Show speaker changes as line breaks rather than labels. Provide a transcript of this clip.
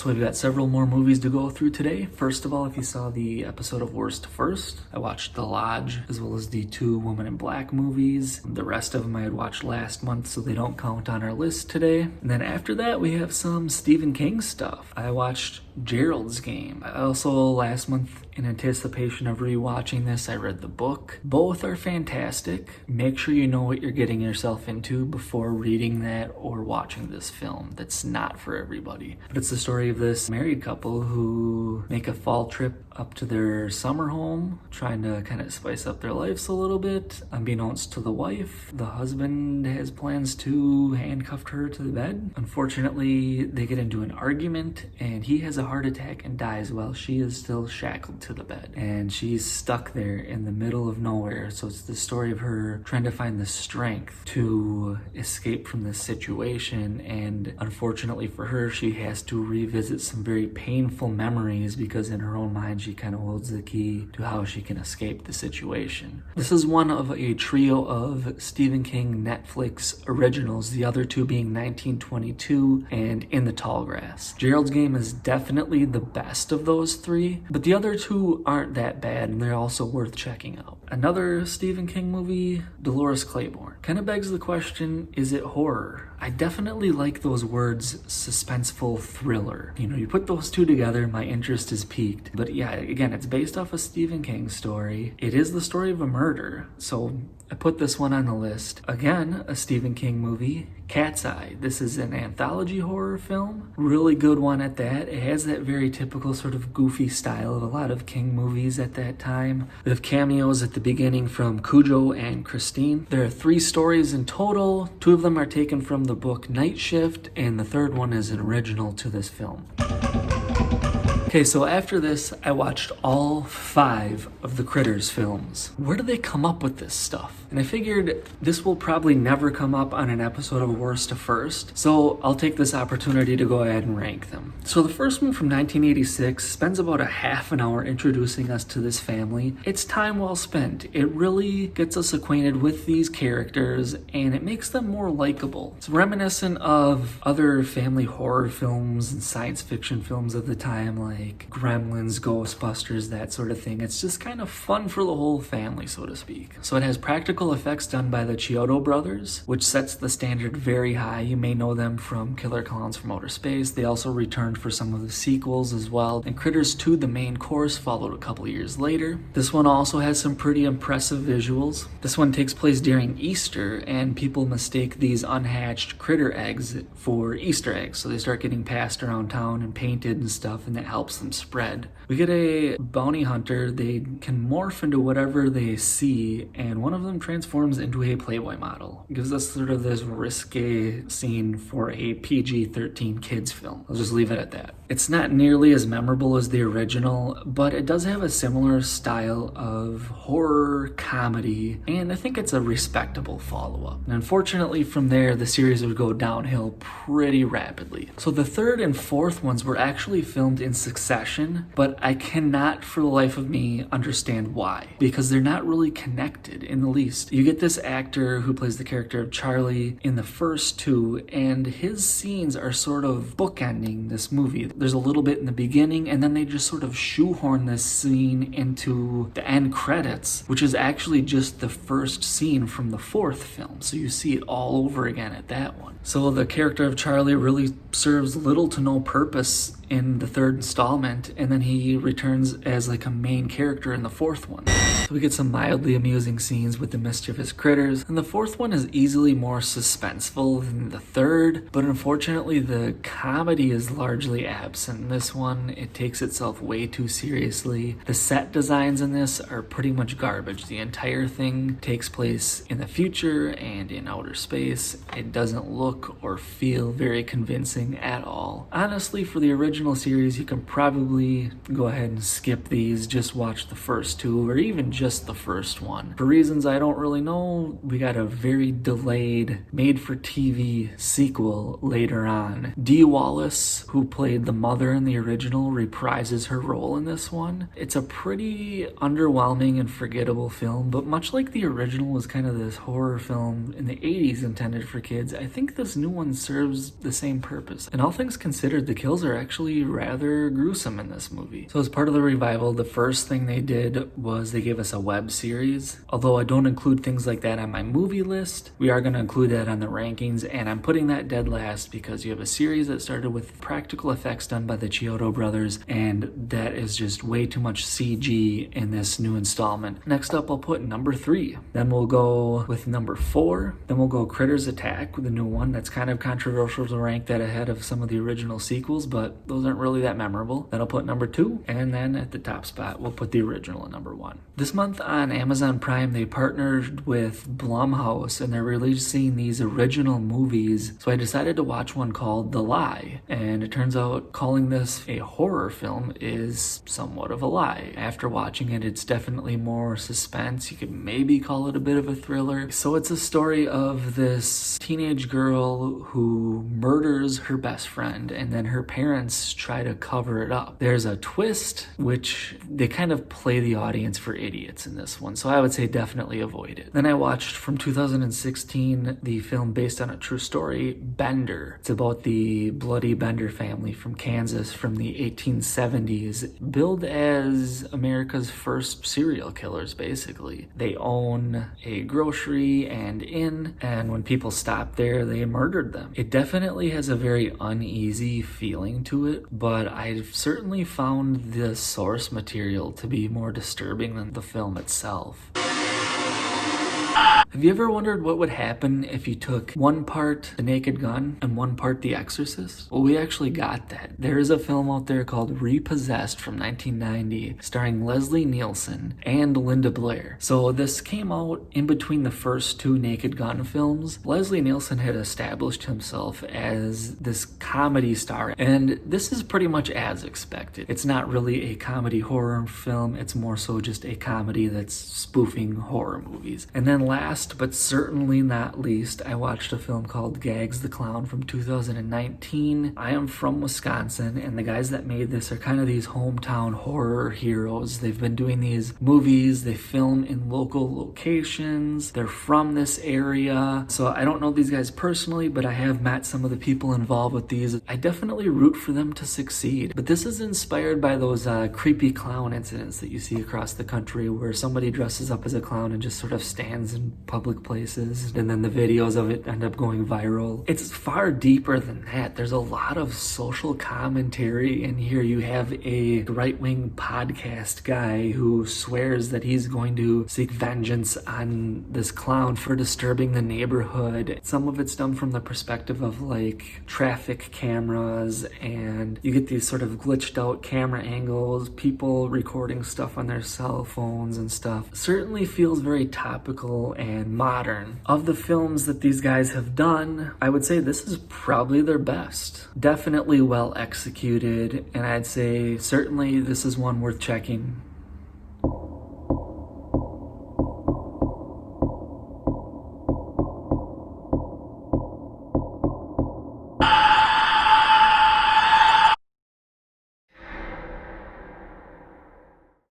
So we've got several more movies to go through today. First of all, if you saw the episode of Worst to First, I watched The Lodge, as well as the 2 Woman in Black movies. The rest of them I had watched last month, so they don't count on our list today. And then after that, we have some Stephen King stuff. I watched Gerald's Game. I also, last month, in anticipation of rewatching this, I read the book. Both are fantastic. Make sure you know what you're getting yourself into before reading that or watching this film. That's not for everybody. But it's the story of this married couple who make a fall trip up to their summer home, trying to kind of spice up their lives a little bit. Unbeknownst to the wife, the husband has plans to handcuff her to the bed. Unfortunately, they get into an argument and he has a heart attack and dies while she is still shackled to the bed. And she's stuck there in the middle of nowhere. So it's the story of her trying to find the strength to escape from this situation. And unfortunately for her, she has to revisit some very painful memories because in her own mind, she kind of holds the key to how she can escape the situation. This is one of a trio of Stephen King Netflix originals, the other 2 being 1922 and In the Tall Grass. Gerald's Game is definitely the best of those 3, but the other 2 aren't that bad and they're also worth checking out. Another Stephen King movie, Dolores Claiborne. Kind of begs the question, is it horror? I definitely like those words, suspenseful thriller. You know, you put those 2 together, my interest is piqued. But yeah, again, it's based off a Stephen King story. It is the story of a murder, so I put this one on the list. Again, a Stephen King movie, Cat's Eye. This is an anthology horror film. Really good one at that. It has that very typical sort of goofy style of a lot of King movies at that time. We have cameos at the beginning from Cujo and Christine. There are 3 stories in total. 2 of them are taken from the book Night Shift, and the 3rd one is an original to this film. Okay, so after this, I watched all 5 of the Critters films. Where do they come up with this stuff? And I figured this will probably never come up on an episode of Worst to First, so I'll take this opportunity to go ahead and rank them. So the first one from 1986 spends about a half an hour introducing us to this family. It's time well spent. It really gets us acquainted with these characters, and it makes them more likable. It's reminiscent of other family horror films and science fiction films of the time, like Gremlins, Ghostbusters, that sort of thing. It's just kind of fun for the whole family, so to speak. So it has practical effects done by the Chiodo brothers, which sets the standard very high. You may know them from Killer Clowns from Outer Space. They also returned for some of the sequels as well. And Critters 2, the main course, followed a couple years later. This one also has some pretty impressive visuals. This one takes place during Easter, and people mistake these unhatched critter eggs for Easter eggs. So they start getting passed around town and painted and stuff, and that helps them spread. We get a bounty hunter. They can morph into whatever they see, and one of them transforms into a Playboy model. It gives us sort of this risque scene for a PG-13 kids film. I'll just leave it at that. It's not nearly as memorable as the original, but it does have a similar style of horror comedy, and I think it's a respectable follow-up. And unfortunately from there, the series would go downhill pretty rapidly. So the 3rd and 4th ones were actually filmed in succession, but I cannot for the life of me understand why, because they're not really connected in the least. You get this actor who plays the character of Charlie in the first 2, and his scenes are sort of bookending this movie. There's a little bit in the beginning, and then they just sort of shoehorn this scene into the end credits, which is actually just the first scene from the 4th film. So you see it all over again at that one. So the character of Charlie really serves little to no purpose in the 3rd installment, and then he returns as like a main character in the 4th one. So we get some mildly amusing scenes with the mischievous critters, and the 4th one is easily more suspenseful than the 3rd, but unfortunately the comedy is largely absent. In this one, it takes itself way too seriously. The set designs in this are pretty much garbage. The entire thing takes place in the future and in outer space. It doesn't look or feel very convincing at all. Honestly, for the original series, you can probably go ahead and skip these, just watch the first 2 or even just the first one. For reasons I don't really know, we got a very delayed made-for-TV sequel later on. Dee Wallace, who played the mother in the original, reprises her role in this one. It's a pretty underwhelming and forgettable film, but much like the original was kind of this horror film in the 80s intended for kids, I think this new one serves the same purpose. And all things considered, the kills are actually actually rather gruesome in this movie. So as part of the revival, the first thing they did was they gave us a web series. Although I don't include things like that on my movie list, we are going to include that on the rankings, and I'm putting that dead last because you have a series that started with practical effects done by the Chiodo brothers, and that is just way too much CG in this new installment. Next up, I'll put number 3. Then we'll go with number 4. Then we'll go Critters Attack with the new one. That's kind of controversial to rank that ahead of some of the original sequels, but those aren't really that memorable. Then I'll put number 2, and then at the top spot, we'll put the original at number 1. This month on Amazon Prime, they partnered with Blumhouse, and they're releasing these original movies. So I decided to watch one called The Lie, and it turns out calling this a horror film is somewhat of a lie. After watching it, it's definitely more suspense. You could maybe call it a bit of a thriller. So it's a story of this teenage girl who murders her best friend, and then her parents try to cover it up. There's a twist, which they kind of play the audience for idiots in this one, so I would say definitely avoid it. Then I watched from 2016 the film based on a true story, Bender. It's about the bloody Bender family from Kansas from the 1870s, billed as America's first serial killers, basically. They own a grocery and inn, and when people stopped there, they murdered them. It definitely has a very uneasy feeling to it, but I've certainly found the source material to be more disturbing than the film itself. Have you ever wondered what would happen if you took one part The Naked Gun and one part The Exorcist? Well, we actually got that. There is a film out there called Repossessed from 1990 starring Leslie Nielsen and Linda Blair. So this came out in between the first 2 Naked Gun films. Leslie Nielsen had established himself as this comedy star, and this is pretty much as expected. It's not really a comedy horror film, it's more so just a comedy that's spoofing horror movies. And then last but certainly not least, I watched a film called Gags the Clown from 2019. I am from Wisconsin, and the guys that made this are kind of these hometown horror heroes. They've been doing these movies, they film in local locations, they're from this area. So I don't know these guys personally, but I have met some of the people involved with these. I definitely root for them to succeed. But this is inspired by those creepy clown incidents that you see across the country where somebody dresses up as a clown and just sort of stands in public places, and then the videos of it end up going viral. It's far deeper than that. There's a lot of social commentary in here. You have a right-wing podcast guy who swears that he's going to seek vengeance on this clown for disturbing the neighborhood. Some of it's done from the perspective of like traffic cameras, and you get these sort of glitched out camera angles, people recording stuff on their cell phones and stuff. Certainly feels very topical and modern. Of the films that these guys have done, I would say this is probably their best. Definitely well executed, and I'd say certainly this is one worth checking